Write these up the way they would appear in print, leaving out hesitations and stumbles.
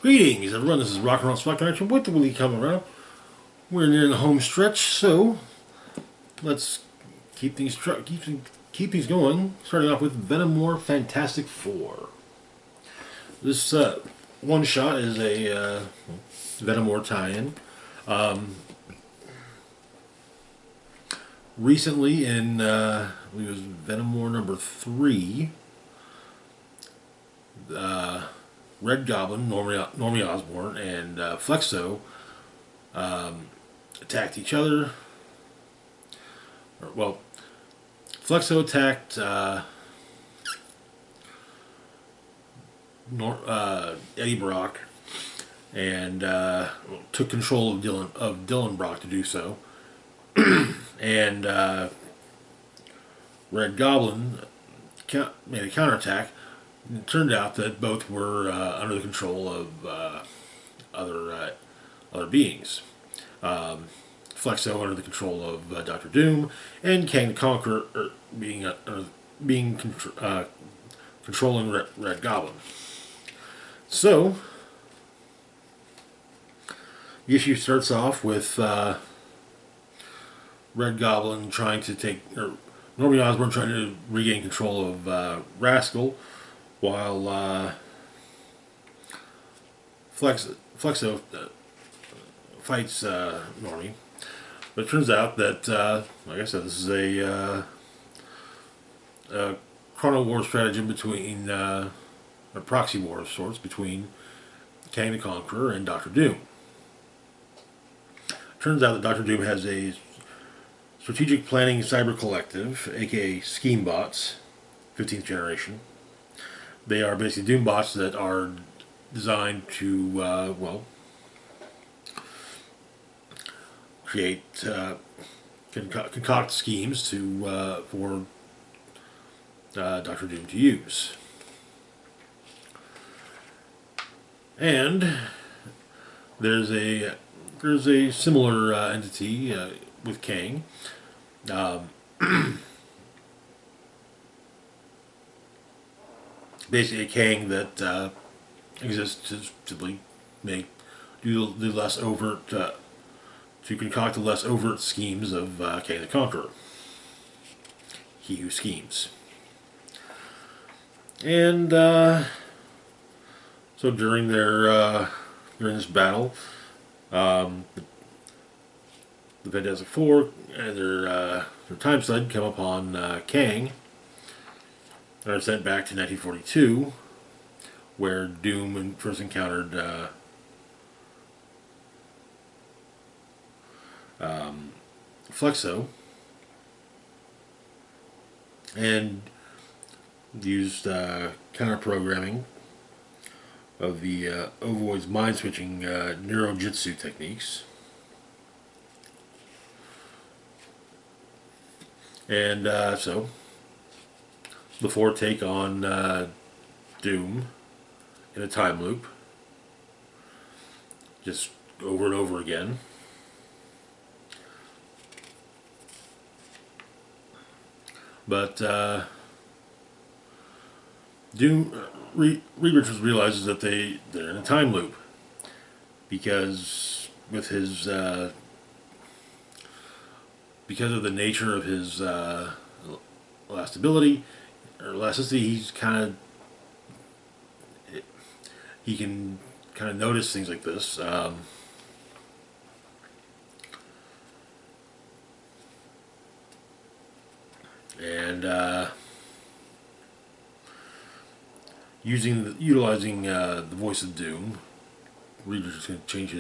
Greetings, everyone. This is Rock and Roll Spot Connection with the Willie coming around. We're near the home stretch, so let's keep things going. Starting off with Venom War Fantastic Four. This one shot is a Venom War tie-in. Recently, in I believe it was Venom War number 3. Red Goblin, Normie Osborn, and Flexo attacked each other. Well, Flexo attacked Eddie Brock and took control of Dylan Brock to do so. And Red Goblin made a counterattack. It turned out that both were under the control of other beings. Flexo under the control of Doctor Doom, and Kang the Conqueror controlling Red Goblin. So the issue starts off with Red Goblin trying to Normie Osborn trying to regain control of Rascal, while Flexo fights Normie. But it turns out that, like I said, this is a chrono war stratagem between, a proxy war of sorts between Kang the Conqueror and Doctor Doom. Turns out that Doctor Doom has a strategic planning cyber collective, aka Scheme Bots, 15th generation. They are basically Doom bots that are designed to, create, concoct schemes for Doctor Doom to use. And there's a similar entity with Kang. Basically a Kang that exists to simply do the less overt, to concoct the less overt schemes of Kang the Conqueror. He who schemes. And so during during this battle, the Fantastic Four and their time sled come upon Kang, and are sent back to 1942, where Doom first encountered Flexo, and used counter-programming of the Ovoid's mind-switching neurojitsu techniques. And so the four take on Doom in a time loop, just over and over again. But Doom, Reed Richards realizes that they're in a time loop, because with his because of the nature of his elasticity, he's he can kind of notice things like this. And utilizing the voice of Doom, Reed Richards can change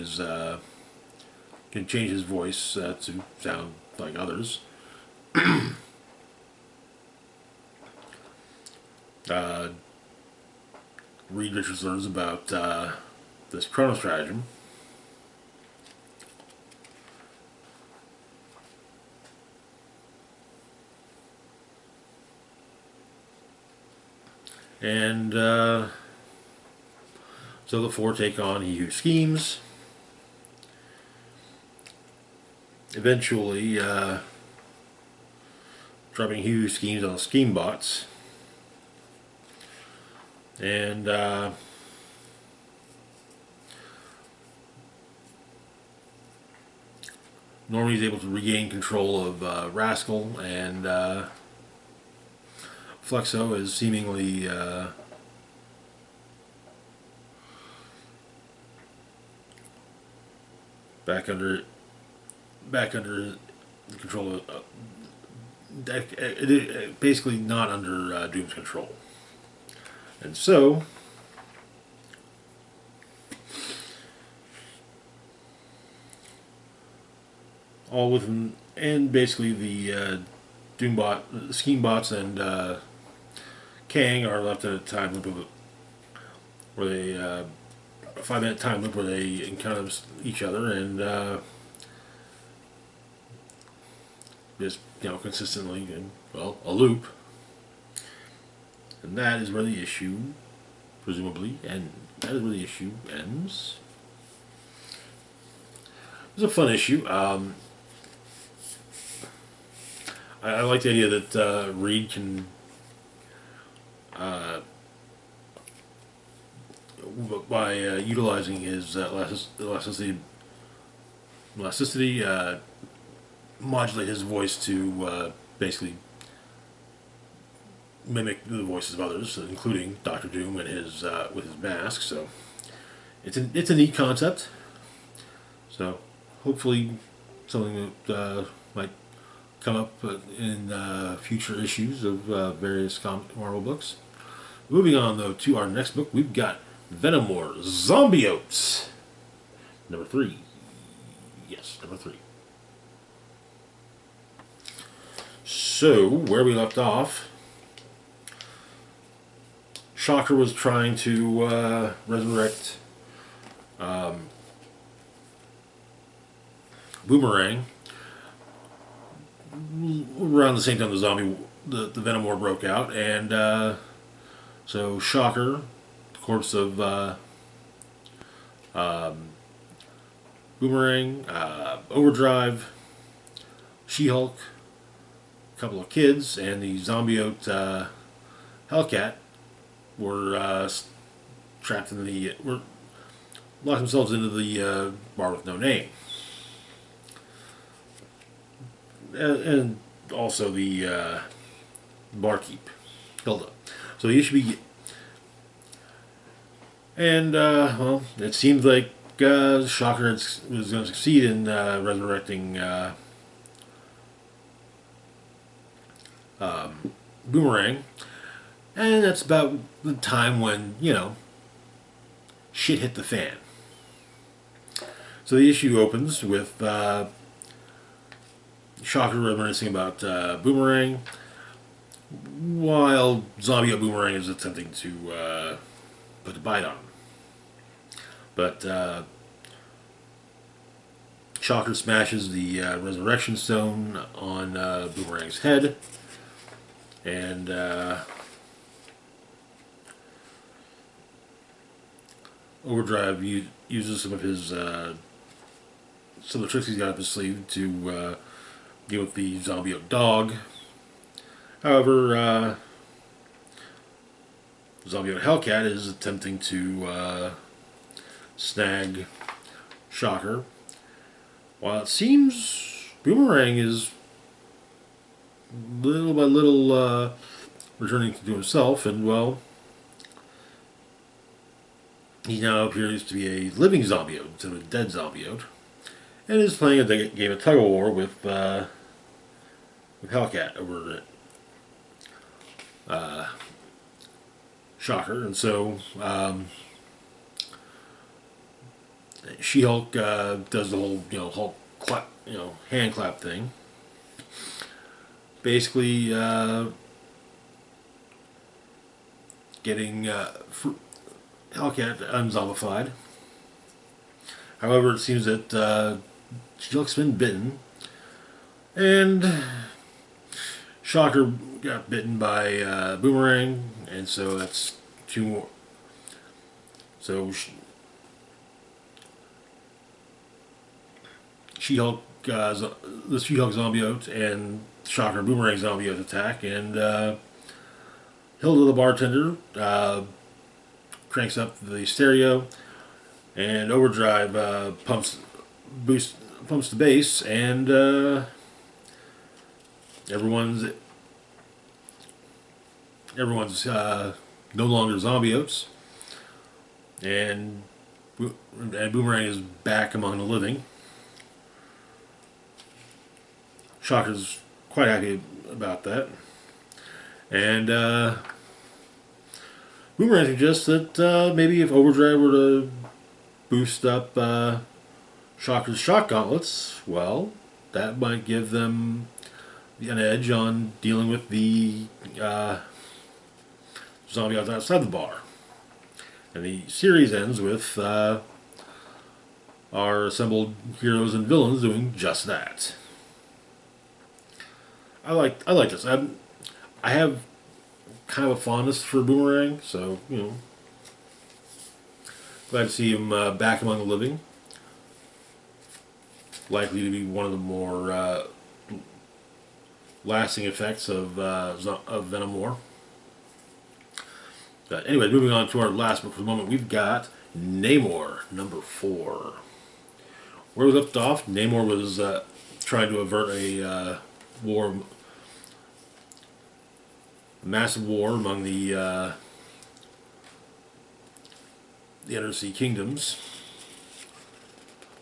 his voice to sound like others. Reed Richards learns about this chrono stratagem, and so the four take on He Who Schemes. Eventually, dropping He Who Schemes on the Scheme Bots. And Normie's able to regain control of Rascal, and Flexo is seemingly back under the control of basically not under Doom's control. And so all within, and basically the Doombot, Scheme Bots, and Kang are left in a time loop where they a 5-minute time loop where they encounter each other and just consistently in, well, a loop, and that is where the issue presumably ends. It was a fun issue. I like the idea that Reed can by utilizing his elasticity, modulate his voice to basically mimic the voices of others, including Doctor Doom and his with his mask. So it's a neat concept. So hopefully something that might come up in future issues of various Marvel books. Moving on, though, to our next book, we've got Venom War, Zombiotes, number 3. Yes, number 3. So, where we left off, Shocker was trying to resurrect Boomerang around the same time the Venom War broke out, and so Shocker, the corpse of Boomerang, Overdrive, She-Hulk, a couple of kids, and the Zombiote Hellcat were trapped in locked themselves into the bar with no name. And also the barkeep, Hilda. So the issue begins. And, well, it seems like Shocker was going to succeed in resurrecting Boomerang. And that's about the time when, shit hit the fan. So the issue opens with Shocker reminiscing about Boomerang, while Zombie Boomerang is attempting to put a bite on him. But Shocker smashes the Resurrection Stone on Boomerang's head, and Overdrive uses some of the tricks he's got up his sleeve to deal with the Zombiote dog. However, Zombiote Hellcat is attempting to snag Shocker, while it seems Boomerang is little by little returning to himself, and well, he now appears to be a living Zombiote instead of a dead Zombiote, and is playing a game of tug-of-war with Hellcat over Shocker. And so She-Hulk does the whole Hulk clap, hand clap thing. Basically, getting Hellcat unzombified. However, it seems that She-Hulk's been bitten, and Shocker got bitten by Boomerang, and so that's 2 more. So She-Hulk, the She-Hulk Zombiote and Shocker Boomerang Zombiote attack, and Hilda the bartender cranks up the stereo, and Overdrive boosts pumps the base, and everyone's no longer zombiotes, and Boomerang is back among the living. Shocker's quite happy about that, and Boomerang suggests that maybe if Overdrive were to boost up Shocker's shock gauntlets, well, that might give them an edge on dealing with the Zombiotes outside the bar. And the series ends with our assembled heroes and villains doing just that. I like this. I have kind of a fondness for Boomerang, so glad to see him back among the living. Likely to be one of the more lasting effects of Venom War. But anyway, moving on to our last book for the moment, we've got Namor, number 4. Where we left off, Namor was trying to avert a massive war among the Undersea Kingdoms,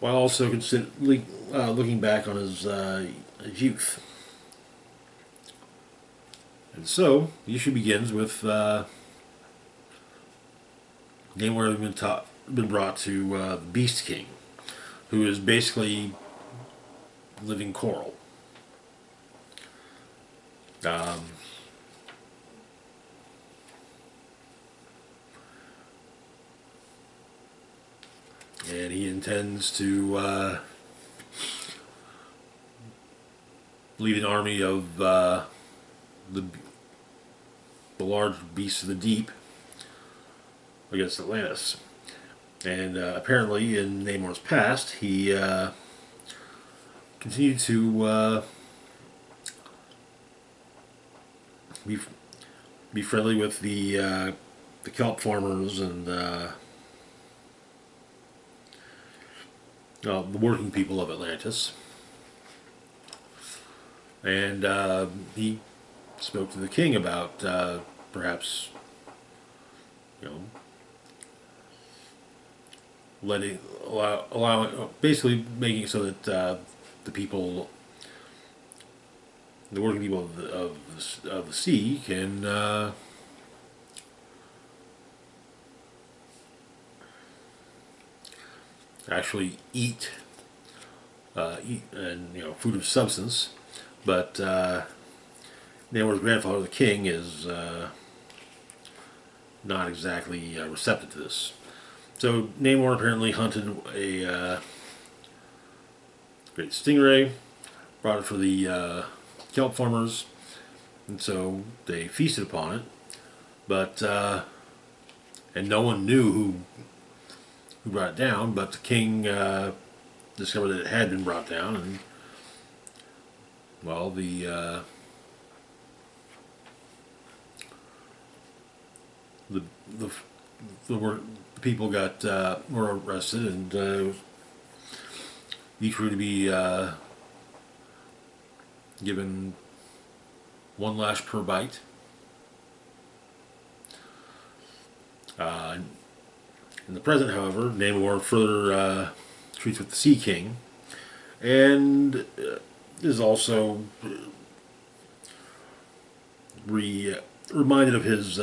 while also looking back on his youth. And so, the issue begins with Namor having been brought to the Beast King, who is basically living coral. And he intends to lead an army of the large beasts of the deep against Atlantis. And apparently in Namor's past, he continued to be friendly with the kelp farmers and the working people of Atlantis. And he spoke to the king about perhaps, allowing, basically making it so that the people, the working people of the sea, can actually eat and food of substance. But Namor's grandfather, the king, is not exactly receptive to this. So Namor apparently hunted a great stingray, brought it for the kelp farmers, and so they feasted upon it. But and no one knew who brought it down. But the king discovered that it had been brought down, and well, the people were arrested, and each were to be given 1 lash per bite. In the present, however, Namor further treats with the Sea King, and is also reminded of his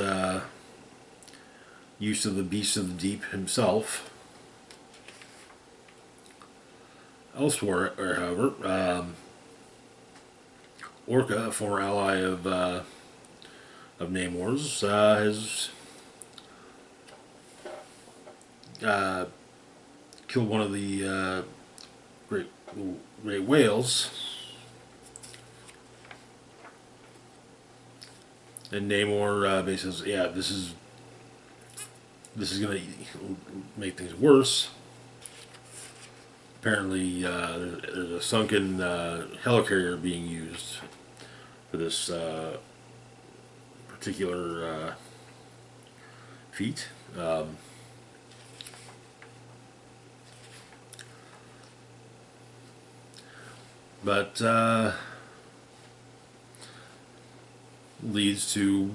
use of the beasts of the deep himself. Elsewhere, however, Orca, a former ally of Namor's, has killed one of the great whales, and Namor basically says, "Yeah, this is going to make things worse." Apparently, there's a sunken helicarrier being used for this particular feat. But leads to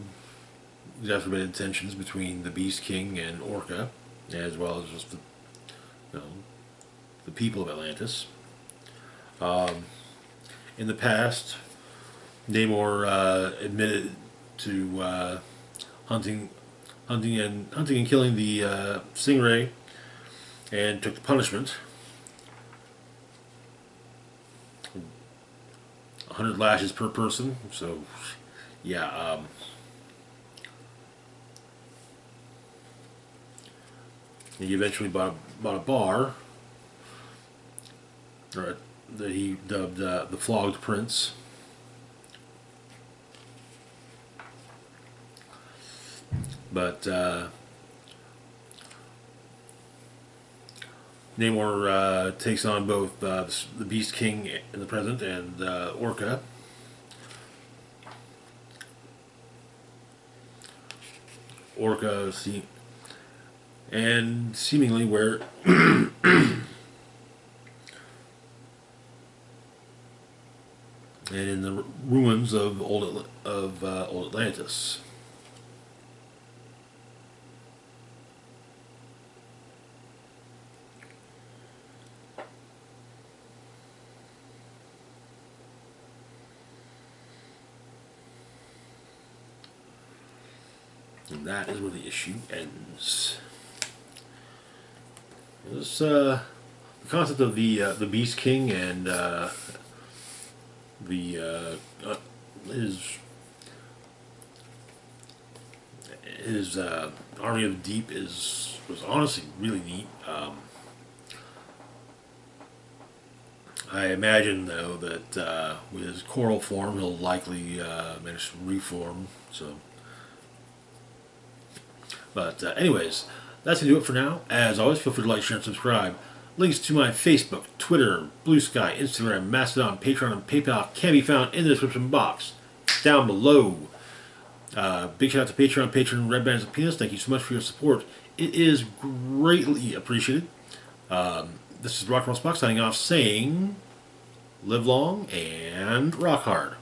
exacerbated tensions between the Beast King and Orca, as well as just the people of Atlantis. In the past, Namor admitted to hunting and killing the stingray, and took the punishment. 100 lashes per person. So, yeah. He eventually bought a bar, that he dubbed the Flogged Prince. But Namor takes on both the Beast King in the present and Orca. Orca, and seemingly where and in the ruins of old Atlantis. And that is where the issue ends. This the concept of the Beast King and his Army of the Deep was honestly really neat. I imagine though that with his coral form, he'll likely manage to reform. So. But anyways, that's going to do it for now. As always, feel free to like, share, and subscribe. Links to my Facebook, Twitter, Blue Sky, Instagram, Mastodon, Patreon, and PayPal can be found in the description box down below. Big shout out to Patreon, Patron, Red Bands of Penis. Thank you so much for your support. It is greatly appreciated. This is Rock and Roll Spock signing off saying, live long and rock hard.